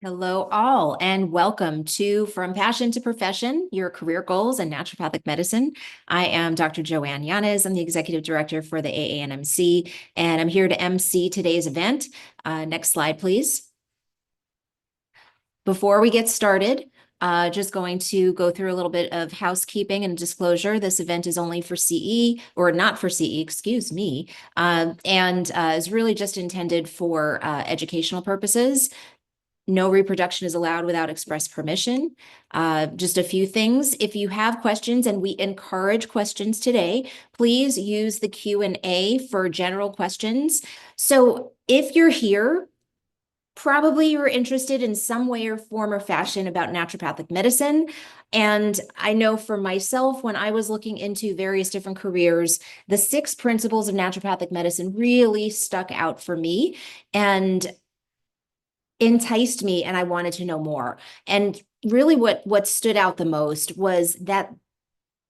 Hello, all, and welcome to From Passion to Profession, your career goals in naturopathic medicine. I am Dr. Joanne Yanez. I'm the executive director for the AANMC, and I'm here to MC today's event. Next slide, please. Before we get started, just going to go through a little bit of housekeeping and disclosure. This event is only for CE, or not for CE, excuse me, and is really just intended for educational purposes. No reproduction is allowed without express permission. Just a few things. If you have questions, and we encourage questions today, please use the Q&A for general questions. So if you're here, probably you're interested in some way or form or fashion about naturopathic medicine. And I know for myself, when I was looking into various different careers, the 6 principles of naturopathic medicine really stuck out for me and enticed me, and I wanted to know more. And really what stood out the most was that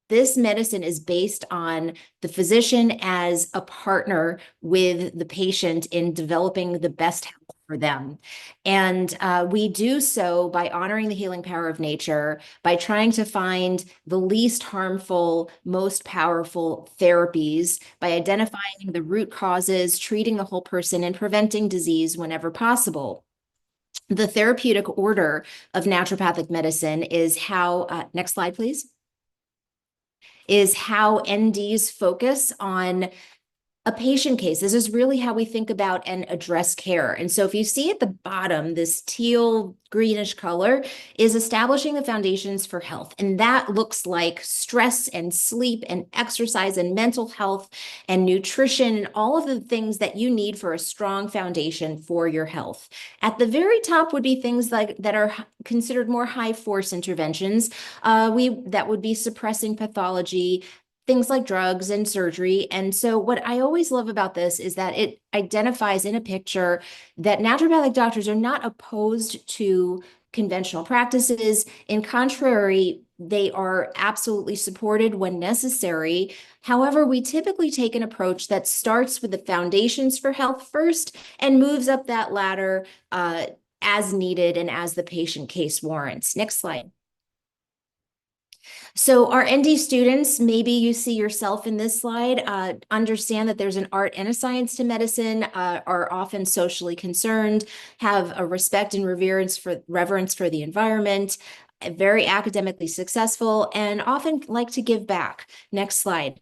this medicine is based on the physician as a partner with the patient in developing the best health for them. And we do so by honoring the healing power of nature, by trying to find the least harmful, most powerful therapies, by identifying the root causes, treating the whole person, and preventing disease whenever possible. The therapeutic order of naturopathic medicine is how, next slide, please, is how NDs focus on a patient case. This is really how we think about and address care. And so if you see at the bottom, this teal greenish color is establishing the foundations for health. And that looks like stress and sleep and exercise and mental health and nutrition and all of the things that you need for a strong foundation for your health. At the very top would be things like that are considered more high force interventions. That would be suppressing pathology, things like drugs and surgery. And so what I always love about this is that it identifies in a picture that naturopathic doctors are not opposed to conventional practices. In contrary, they are absolutely supported when necessary. However, we typically take an approach that starts with the foundations for health first and moves up that ladder as needed and as the patient case warrants. Next slide. So our ND students, maybe you see yourself in this slide, understand that there's an art and a science to medicine, are often socially concerned, have a respect and reverence for the environment, very academically successful, and often like to give back. Next slide.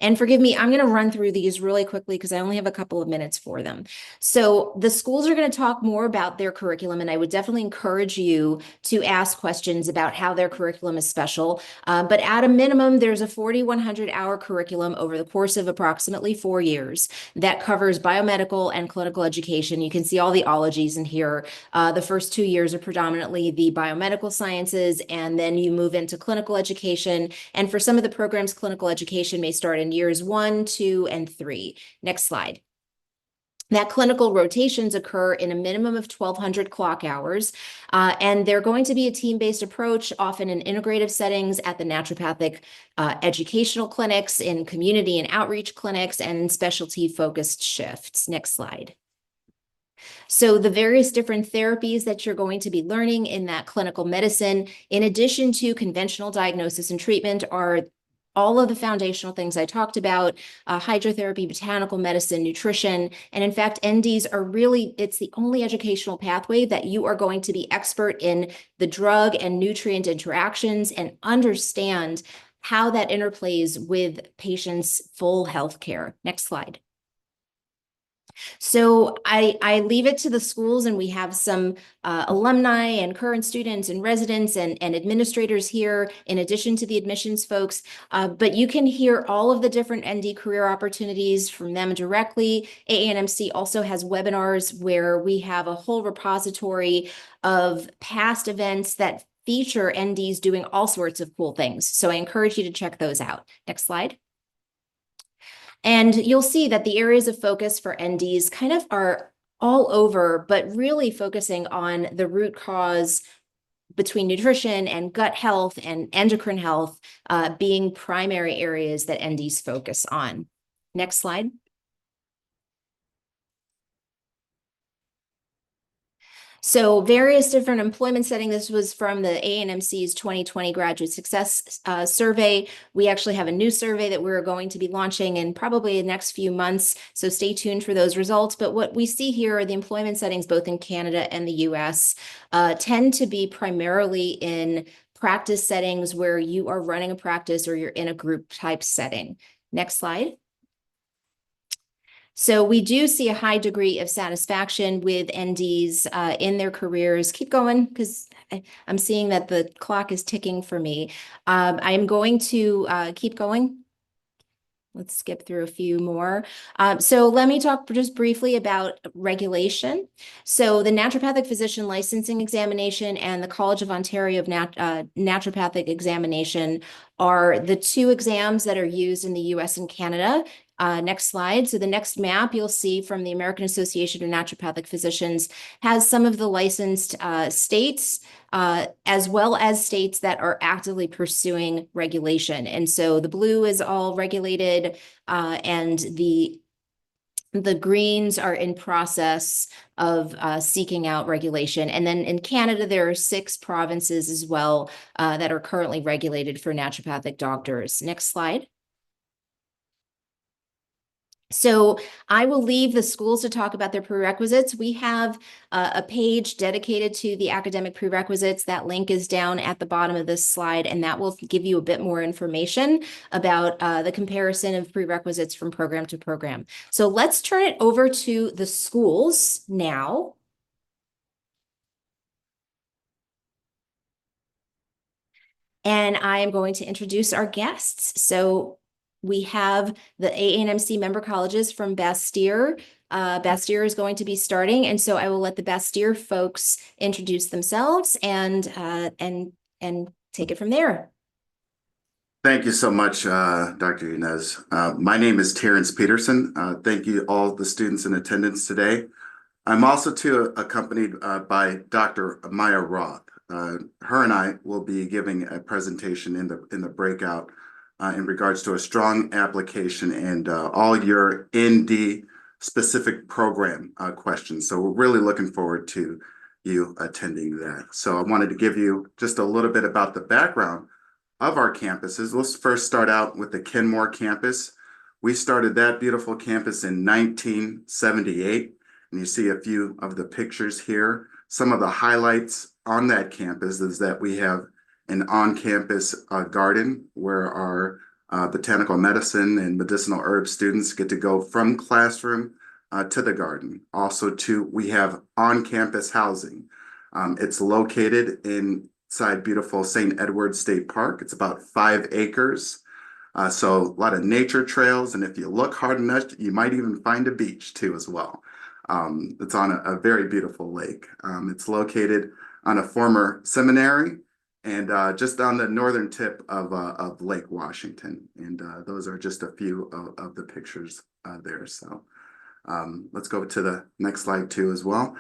And forgive me, I'm going to run through these really quickly because I only have a couple of minutes for them. So the schools are going to talk more about their curriculum, and I would definitely encourage you to ask questions about how their curriculum is special. But at a minimum, there's a 4,100-hour curriculum over the course of approximately 4 years that covers biomedical and clinical education. You can see all the ologies in here. The first 2 years are predominantly the biomedical sciences, and then you move into clinical education. And for some of the programs, clinical education may start in years 1, 2, and 3. Next slide. That clinical rotations occur in a minimum of 1,200 clock hours, and they're going to be a team-based approach, often in integrative settings at the naturopathic educational clinics, in community and outreach clinics, and in specialty-focused shifts. Next slide. So the various different therapies that you're going to be learning in that clinical medicine, in addition to conventional diagnosis and treatment, are all of the foundational things I talked about, hydrotherapy, botanical medicine, nutrition. And in fact, NDs are really, it's the only educational pathway that you are going to be expert in the drug and nutrient interactions and understand how that interplays with patients' full health care. Next slide. So I leave it to the schools, and we have some alumni and current students and residents and administrators here, in addition to the admissions folks. But you can hear all of the different ND career opportunities from them directly. AANMC also has webinars where we have a whole repository of past events that feature NDs doing all sorts of cool things. So I encourage you to check those out. Next slide. And you'll see that the areas of focus for NDs kind of are all over, but really focusing on the root cause between nutrition and gut health and endocrine health being primary areas that NDs focus on. Next slide. So various different employment settings. This was from the AANMC's 2020 Graduate Success Survey. We actually have a new survey that we're going to be launching in probably the next few months. So stay tuned for those results. But what we see here are the employment settings both in Canada and the US tend to be primarily in practice settings where you are running a practice or you're in a group type setting. Next slide. So we do see a high degree of satisfaction with NDs in their careers. Keep going, because I'm seeing that the clock is ticking for me. I am going to keep going. Let's skip through a few more. So let me talk just briefly about regulation. So the Naturopathic Physician Licensing Examination and the College of Ontario of Naturopathic Examination are the two exams that are used in the US and Canada. Next slide. So the next map you'll see from the American Association of Naturopathic Physicians has some of the licensed states, as well as states that are actively pursuing regulation. And so the blue is all regulated, and the greens are in process of seeking out regulation. And then in Canada, there are 6 provinces as well that are currently regulated for naturopathic doctors. Next slide. So I will leave the schools to talk about their prerequisites. We have a page dedicated to the academic prerequisites. That link is down at the bottom of this slide, and that will give you a bit more information about the comparison of prerequisites from program to program. So let's turn it over to the schools now. And I am going to introduce our guests. So we have the AANMC member colleges from Bastyr. Bastyr is going to be starting, and so I will let the Bastyr folks introduce themselves and take it from there. Thank you so much, Dr. Inez. My name is Terrence Peterson. Thank you all the students in attendance today. I'm also accompanied by Dr. Maya Roth. Her and I will be giving a presentation in the breakout in regards to a strong application and all your ND specific program questions. So we're really looking forward to you attending that. So I wanted to give you just a little bit about the background of our campuses. Let's first start out with the Kenmore campus. We started that beautiful campus in 1978, and you see a few of the pictures here. Some of the highlights on that campus is that we have an on-campus garden where our botanical medicine and medicinal herb students get to go from classroom to the garden. Also, we have on-campus housing. It's located inside beautiful St. Edward State Park. It's about 5 acres. So a lot of nature trails, and if you look hard enough, you might even find a beach too as well. It's on a very beautiful lake. It's located on a former seminary and just on the northern tip of Lake Washington. And those are just a few of the pictures there. So let's go to the next slide too as well.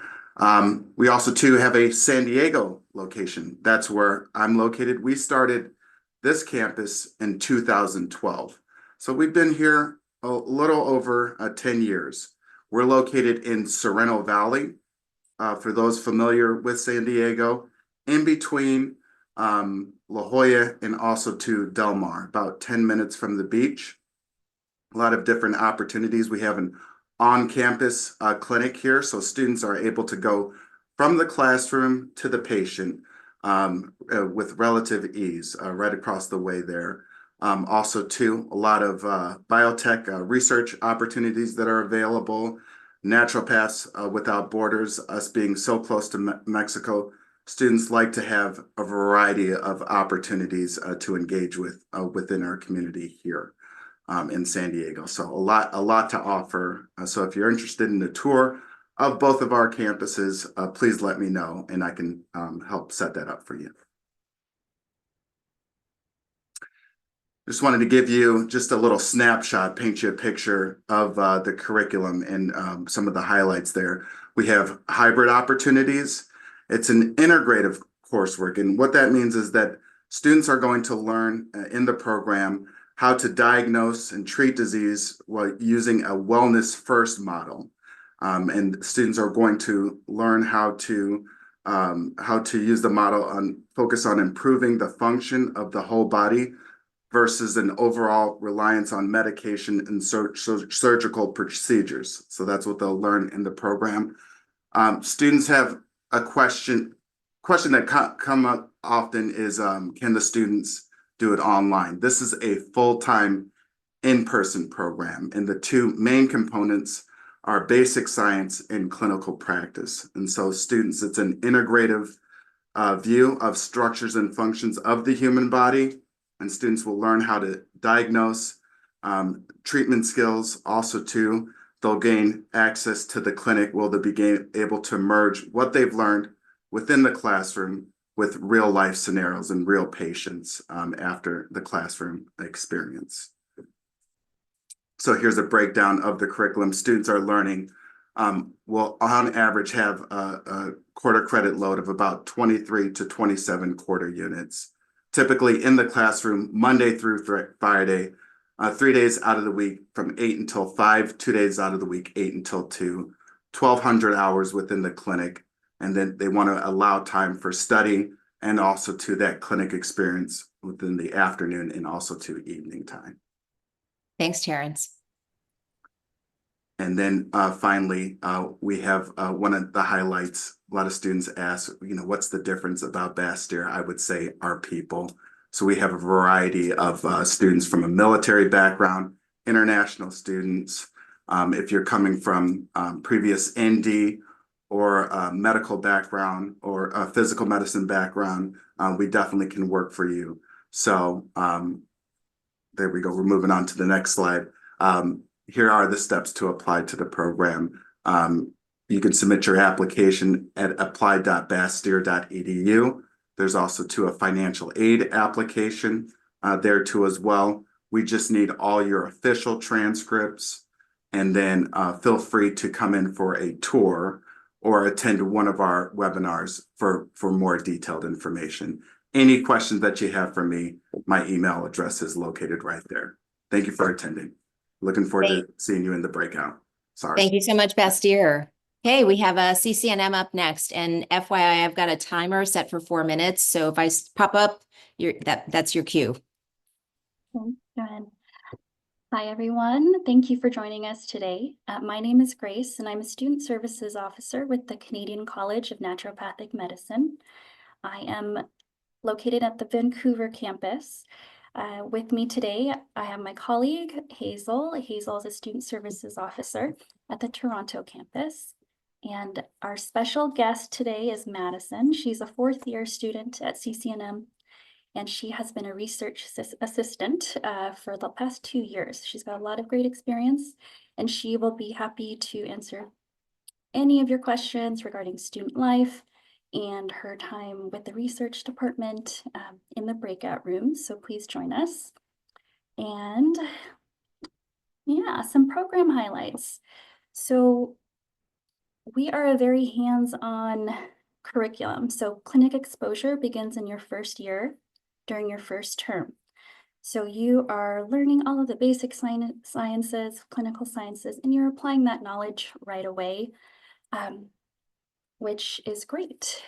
We also too have a San Diego location. That's where I'm located. We started this campus in 2012. So we've been here a little over 10 years. We're located in Sorrento Valley. For those familiar with San Diego, in between La Jolla and also to Del Mar, about 10 minutes from the beach. A lot of different opportunities. We have an on-campus clinic here, so students are able to go from the classroom to the patient with relative ease right across the way there. Also, too, a lot of biotech research opportunities that are available. Naturopaths Without Borders, us being so close to Mexico, students like to have a variety of opportunities to engage with within our community here in San Diego. So a lot to offer. So if you're interested in a tour of both of our campuses, please let me know and I can help set that up for you. Just wanted to give you just a little snapshot, paint you a picture of the curriculum and some of the highlights there. We have hybrid opportunities. It's an integrative coursework, and what that means is that students are going to learn in the program how to diagnose and treat disease while using a wellness first model. And students are going to learn how to use the model on focus on improving the function of the whole body versus an overall reliance on medication and surgical procedures. So that's what they'll learn in the program. Students have a question that come up often is, can the students do it online? This is a full-time in-person program, and the two main components are basic science and clinical practice. And so students, it's an integrative view of structures and functions of the human body, and students will learn how to diagnose, treatment skills. Also too, they'll gain access to the clinic where they'll be able to merge what they've learned within the classroom with real life scenarios and real patients after the classroom experience. So here's a breakdown of the curriculum. Students are learning, will on average have a quarter credit load of about 23 to 27 quarter units. Typically in the classroom, Monday through Friday, 3 days out of the week from 8 until 5, 2 days out of the week, 8 until 2, 1,200 hours within the clinic. And then they want to allow time for study and also to that clinic experience within the afternoon and also to evening time. Thanks, Terrence. And then finally, we have one of the highlights. A lot of students ask, what's the difference about Bastyr? I would say our people. So we have a variety of students from a military background, international students. If you're coming from previous ND or a medical background or a physical medicine background, we definitely can work for you. So there we go. We're moving on to the next slide. Here are the steps to apply to the program. You can submit your application at apply.bastyr.edu. There's also a financial aid application there too as well. We just need all your official transcripts, and then feel free to come in for a tour or attend one of our webinars for more detailed information. Any questions that you have for me, my email address is located right there. Thank you for attending. Looking forward to seeing you in the breakout. Sorry. Thank you so much, Bastyr. Okay, we have a CCNM up next, and FYI, I've got a timer set for 4 minutes. So if I pop up, that's your cue. Go ahead. Hi, everyone. Thank you for joining us today. My name is Grace, and I'm a Student Services Officer with the Canadian College of Naturopathic Medicine. I am located at the Vancouver campus. With me today, I have my colleague, Hazel. Hazel is a Student Services Officer at the Toronto campus. And our special guest today is Madison. She's a fourth-year student at CCNM, and she has been a research assistant for the past 2 years. She's got a lot of great experience, and she will be happy to answer any of your questions regarding student life and her time with the research department in the breakout room. So please join us. And yeah, some program highlights. So we are a very hands-on curriculum. So clinic exposure begins in your first year during your first term. So you are learning all of the basic sciences, clinical sciences, and you're applying that knowledge right away, which is great.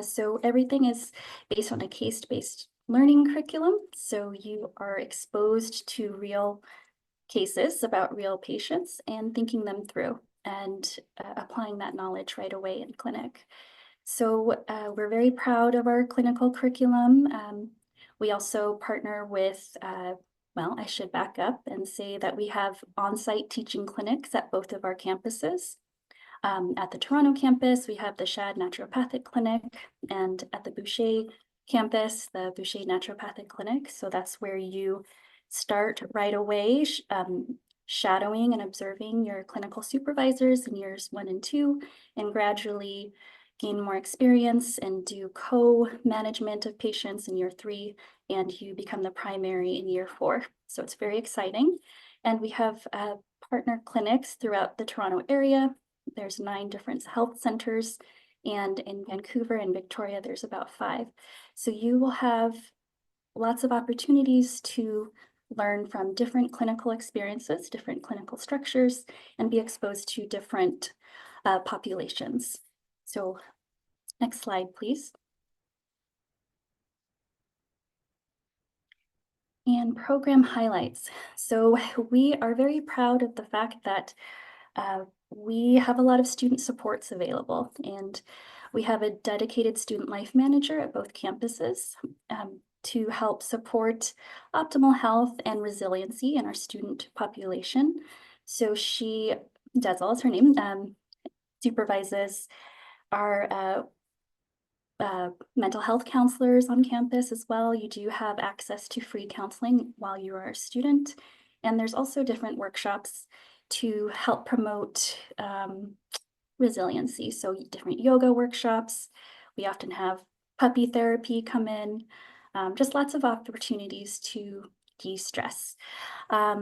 So everything is based on a case-based learning curriculum. So you are exposed to real cases about real patients and thinking them through and applying that knowledge right away in clinic. So we're very proud of our clinical curriculum. We also partner with, well, I should back up and say that we have on-site teaching clinics at both of our campuses. At the Toronto campus, we have the Shad Naturopathic Clinic, and at the Boucher campus, the Boucher Naturopathic Clinic. So that's where you start right away, shadowing and observing your clinical supervisors in years 1 and 2, and gradually gain more experience and do co-management of patients in year 3, and you become the primary in year 4. So it's very exciting. And we have partner clinics throughout the Toronto area. There's 9 different health centers, and in Vancouver and Victoria, there's about 5. So you will have lots of opportunities to learn from different clinical experiences, different clinical structures, and be exposed to different populations. So next slide, please. And program highlights. So we are very proud of the fact that we have a lot of student supports available, and we have a dedicated student life manager at both campuses to help support optimal health and resiliency in our student population. So she does, all is her name, supervises our mental health counselors on campus as well. You do have access to free counseling while you are a student. And there's also different workshops to help promote resiliency. So different yoga workshops. We often have puppy therapy come in, just lots of opportunities to de-stress. I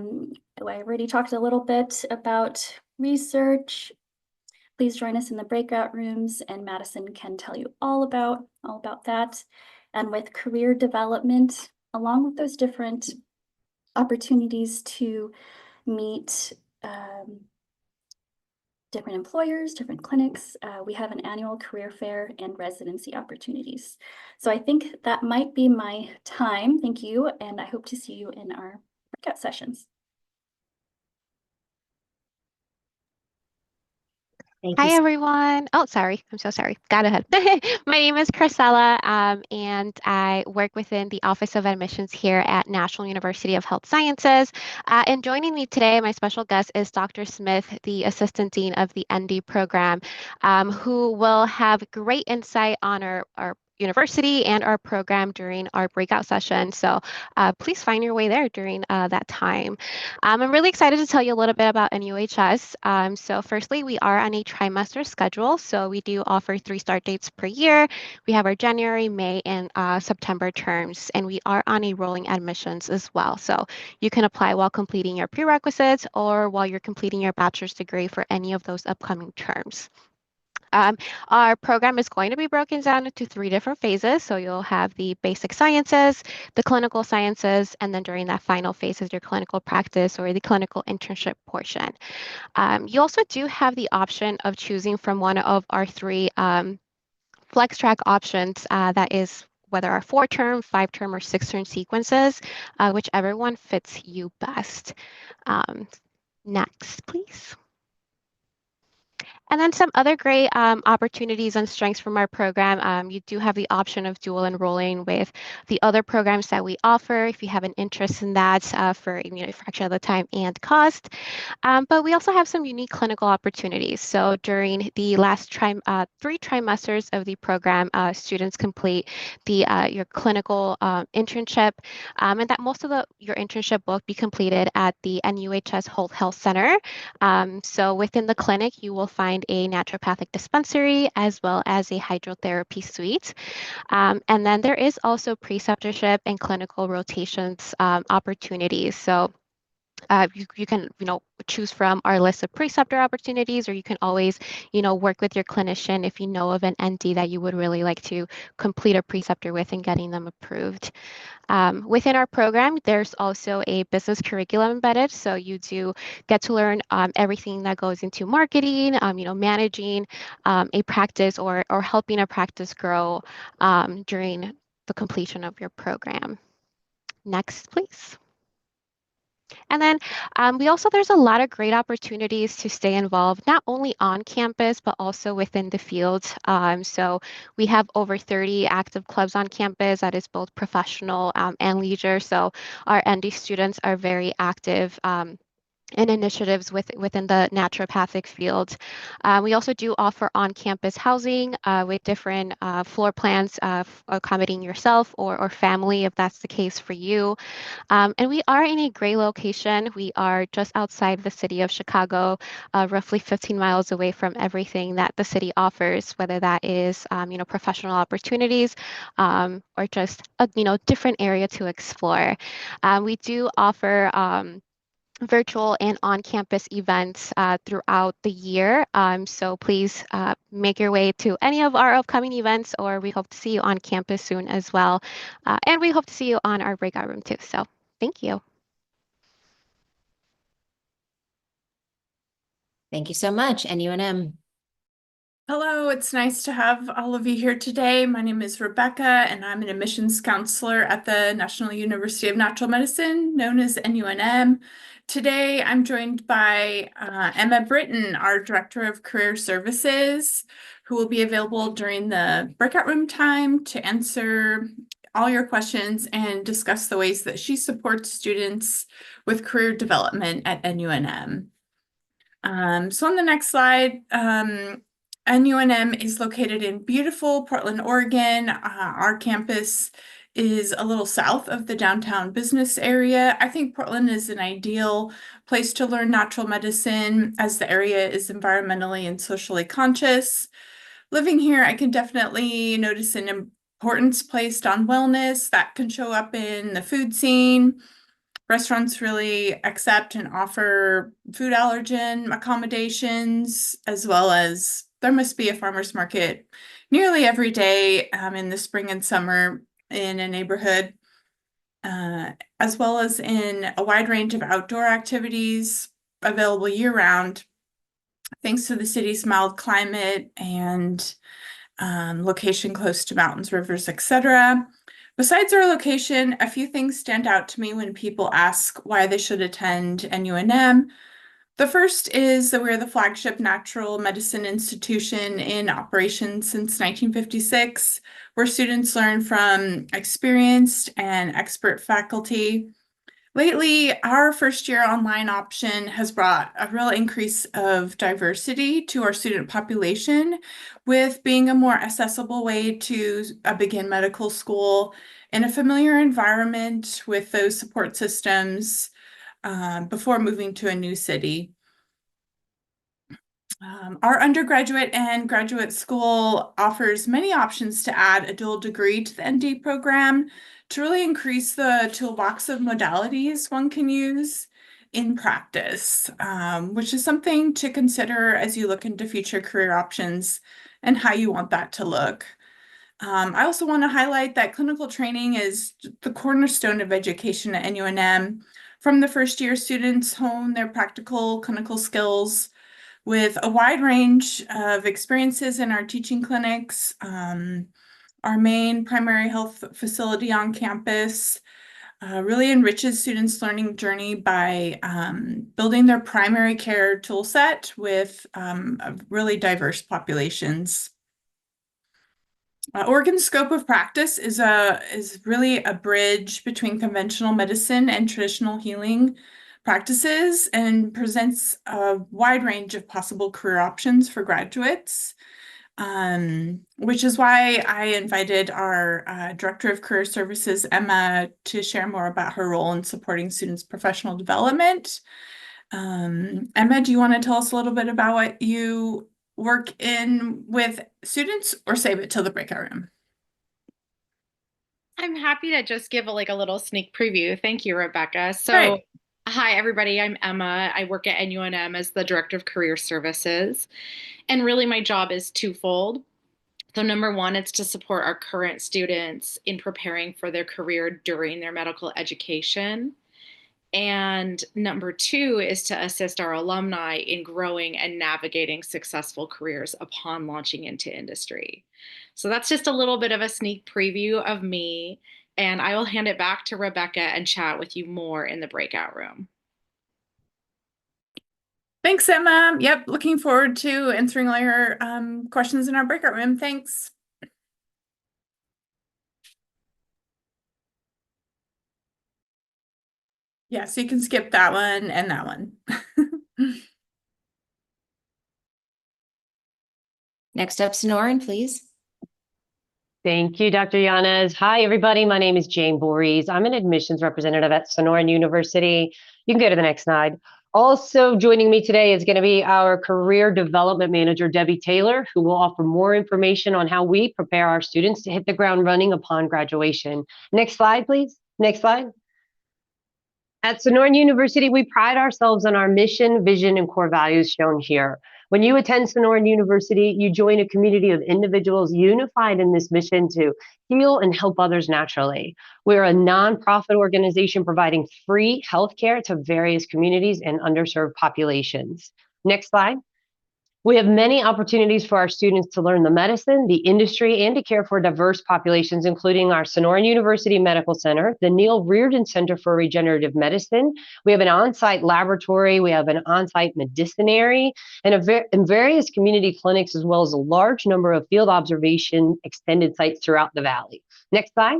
already talked a little bit about research. Please join us in the breakout rooms, and Madison can tell you all about that. And with career development, along with those different opportunities to meet different employers, different clinics, we have an annual career fair and residency opportunities. So I think that might be my time. Thank you, and I hope to see you in our breakout sessions. Thank Hi, you. everyone. Oh, sorry. I'm so sorry. Got ahead. My name is Chrisella, and I work within the Office of Admissions here at National University of Health Sciences. And joining me today, my special guest is Dr. Smith, the Assistant Dean of the ND program, who will have great insight on our university and our program during our breakout session. So please find your way there during that time. I'm really excited to tell you a little bit about NUHS. So firstly, we are on a trimester schedule. So we do offer 3 start dates per year. We have our January, May, and September terms, and we are on a rolling admissions as well. So you can apply while completing your prerequisites or while you're completing your bachelor's degree for any of those upcoming terms. Our program is going to be broken down into 3 different phases. So you'll have the basic sciences, the clinical sciences, and then during that final phase is your clinical practice or the clinical internship portion. You also do have the option of choosing from one of our 3 flex track options, that is whether our 4-term, 5-term, or 6-term sequences, whichever one fits you best. Next, please. And then some other great opportunities and strengths from our program. You do have the option of dual enrolling with the other programs that we offer if you have an interest in that for a fraction of the time and cost. But we also have some unique clinical opportunities. So during the last 3 trimesters of the program, students complete your clinical internship, and that most of your internship will be completed at the NUHS Holt Health Center. So within the clinic, you will find a naturopathic dispensary as well as a hydrotherapy suite. And then there is also preceptorship and clinical rotations opportunities. So you can choose from our list of preceptor opportunities, or you can always work with your clinician if you know of an ND that you would really like to complete a preceptor with and getting them approved. Within our program, there's also a business curriculum embedded, so you do get to learn everything that goes into marketing, managing a practice or helping a practice grow during the completion of your program. Next, please. And then there's a lot of great opportunities to stay involved, not only on campus, but also within the field. So we have over 30 active clubs on campus that is both professional and leisure. So our ND students are very active and initiatives within the naturopathic field. We also do offer on-campus housing with different floor plans accommodating yourself or family if that's the case for you. And we are in a great location. We are just outside the city of Chicago, roughly 15 miles away from everything that the city offers, whether that is professional opportunities or just a different area to explore. We do offer virtual and on-campus events throughout the year. So please make your way to any of our upcoming events, or we hope to see you on campus soon as well. And we hope to see you on our breakout room too. So thank you. Thank you so much, NUNM. Hello, it's nice to have all of you here today. My name is Rebecca, and I'm an admissions counselor at the National University of Natural Medicine, known as NUNM. Today, I'm joined by Emma Britton, our Director of Career Services, who will be available during the breakout room time to answer all your questions and discuss the ways that she supports students with career development at NUNM. So on the next slide, NUNM is located in beautiful Portland, Oregon. Our campus is a little south of the downtown business area. I think Portland is an ideal place to learn natural medicine as the area is environmentally and socially conscious. Living here, I can definitely notice an importance placed on wellness that can show up in the food scene. Restaurants really accept and offer food allergen accommodations, as well as there must be a farmer's market nearly every day in the spring and summer in a neighborhood, as well as in a wide range of outdoor activities available year-round, thanks to the city's mild climate and location close to mountains, rivers, etc. Besides our location, a few things stand out to me when people ask why they should attend NUNM. The first is that we're the flagship natural medicine institution in operation since 1956, where students learn from experienced and expert faculty. Lately, our first year online option has brought a real increase of diversity to our student population, with being a more accessible way to begin medical school in a familiar environment with those support systems before moving to a new city. Our undergraduate and graduate school offers many options to add a dual degree to the ND program to really increase the toolbox of modalities one can use in practice, which is something to consider as you look into future career options and how you want that to look. I also want to highlight that clinical training is the cornerstone of education at NUNM. From the first year, students hone their practical clinical skills with a wide range of experiences in our teaching clinics. Our main primary health facility on campus really enriches students' learning journey by building their primary care tool set with really diverse populations. Oregon's scope of practice is really a bridge between conventional medicine and traditional healing practices and presents a wide range of possible career options for graduates, which is why I invited our Director of Career Services, Emma, to share more about her role in supporting students' professional development. Emma, do you want to tell us a little bit about what you work in with students, or save it till the breakout room? I'm happy to just give a little sneak preview. Thank you, Rebecca. So, Great. Hi, everybody. I'm Emma. I work at NUNM as the Director of Career Services. And really, my job is twofold. So, number one, it's to support our current students in preparing for their career during their medical education. And number two is to assist our alumni in growing and navigating successful careers upon launching into industry. So that's just a little bit of a sneak preview of me, and I will hand it back to Rebecca and chat with you more in the breakout room. Thanks, Emma. Yep, looking forward to answering all your questions in our breakout room. Thanks. Yeah, so you can skip that one and that one. Next up, Sonoran, please. Thank you, Dr. Yanez. Hi, everybody. My name is Jane Voorhees. I'm an admissions representative at Sonoran University. You can go to the next slide. Also joining me today is going to be our career development manager, Debbie Taylor, who will offer more information on how we prepare our students to hit the ground running upon graduation. Next slide, please. Next slide. At Sonoran University, we pride ourselves on our mission, vision, and core values shown here. When you attend Sonoran University, you join a community of individuals unified in this mission to heal and help others naturally. We're a nonprofit organization providing free healthcare to various communities and underserved populations. Next slide. We have many opportunities for our students to learn the medicine, the industry, and to care for diverse populations, including our Sonoran University Medical Center, the Neil Reardon Center for Regenerative Medicine. We have an on-site laboratory, we have an on-site medicinary, and various community clinics, as well as a large number of field observation extended sites throughout the valley. Next slide.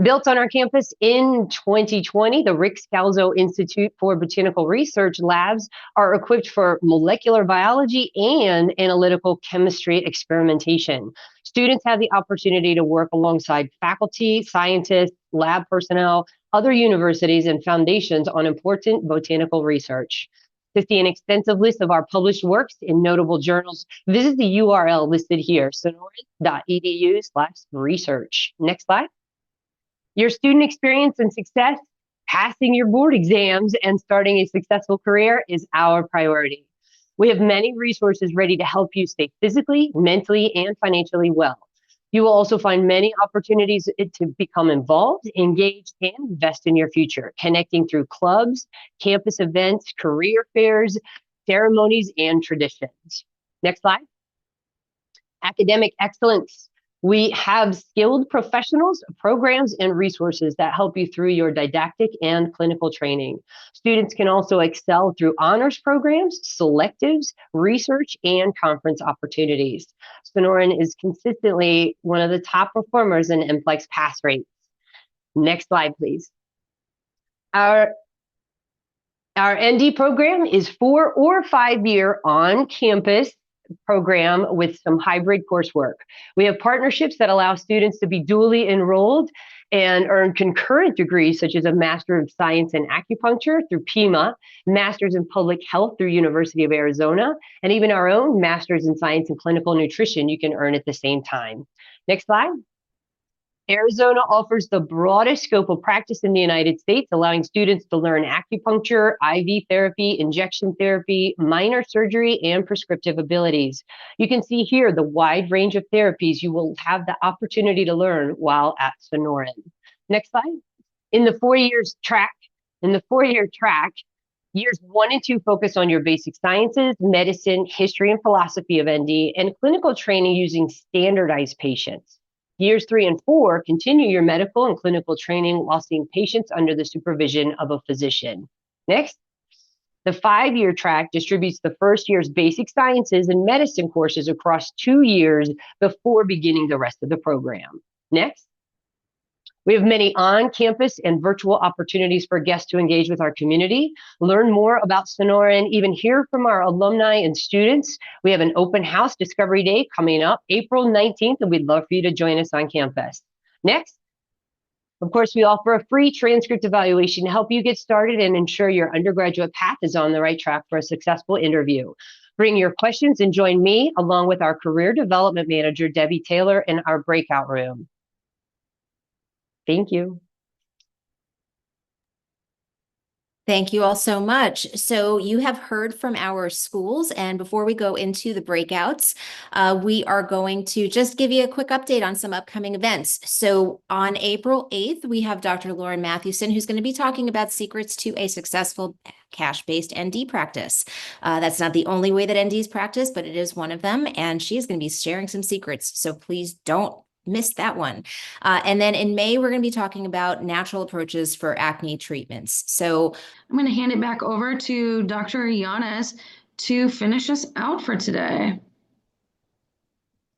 Built on our campus in 2020, the Rick Scalzo Institute for Botanical Research labs are equipped for molecular biology and analytical chemistry experimentation. Students have the opportunity to work alongside faculty, scientists, lab personnel, other universities, and foundations on important botanical research. To see an extensive list of our published works in notable journals, visit the URL listed here, sonoran.edu/research. Next slide. Your student experience and success, passing your board exams, and starting a successful career is our priority. We have many resources ready to help you stay physically, mentally, and financially well. You will also find many opportunities to become involved, engaged, and invest in your future, connecting through clubs, campus events, career fairs, ceremonies, and traditions. Next slide. Academic excellence. We have skilled professionals, programs, and resources that help you through your didactic and clinical training. Students can also excel through honors programs, selectives, research, and conference opportunities. Sonoran is consistently one of the top performers in NCLEX pass rates. Next slide, please. Our ND program is 4 or 5 year on-campus program with some hybrid coursework. We have partnerships that allow students to be dually enrolled and earn concurrent degrees such as a Master of Science in Acupuncture through PIMA, Masters in Public Health through University of Arizona, and even our own Masters in Science in Clinical Nutrition you can earn at the same time. Next slide. Arizona offers the broadest scope of practice in the United States, allowing students to learn acupuncture, IV therapy, injection therapy, minor surgery, and prescriptive abilities. You can see here the wide range of therapies you will have the opportunity to learn while at Sonoran. Next slide. In the 4-year track, years 1 and 2 focus on your basic sciences, medicine, history, and philosophy of ND, and clinical training using standardized patients. Years 3 and 4 continue your medical and clinical training while seeing patients under the supervision of a physician. Next, the 5-year track distributes the first year's basic sciences and medicine courses across 2 years before beginning the rest of the program. Next, we have many on-campus and virtual opportunities for guests to engage with our community, learn more about Sonoran, even hear from our alumni and students. We have an open house discovery day coming up April 19th, and we'd love for you to join us on campus. Next, of course, we offer a free transcript evaluation to help you get started and ensure your undergraduate path is on the right track for a successful interview. Bring your questions and join me along with our career development manager, Debbie Taylor, in our breakout room. Thank you. Thank you all so much. So you have heard from our schools, and before we go into the breakouts, we are going to just give you a quick update on some upcoming events. So on April 8th, we have Dr. Lauren Mathewson, who's going to be talking about secrets to a successful cash-based ND practice. That's not the only way that NDs practice, but it is one of them, and she is going to be sharing some secrets. So please don't miss that one. And then in May, we're going to be talking about natural approaches for acne treatments. So I'm going to hand it back over to Dr. Yanis to finish us out for today.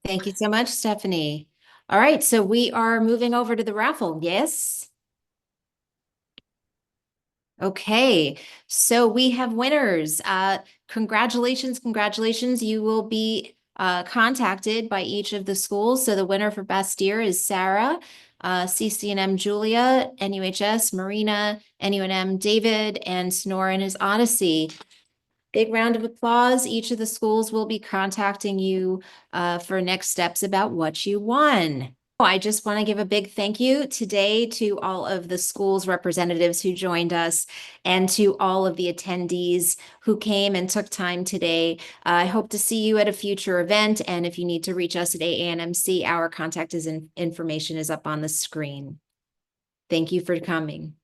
Thank you so much, Stephanie. All right, so we are moving over to the raffle. Yes? Okay, so we have winners. Congratulations, congratulations. You will be contacted by each of the schools. So the winner for Bastyr is Sarah, CCNM Julia, NUHS Marina, NUNM David, and Sonoran is Odyssey. Big round of applause. Each of the schools will be contacting you for next steps about what you won. I just want to give a big thank you today to all of the schools representatives who joined us and to all of the attendees who came and took time today. I hope to see you at a future event. And if you need to reach us at AANMC, our contact information is up on the screen. Thank you for coming.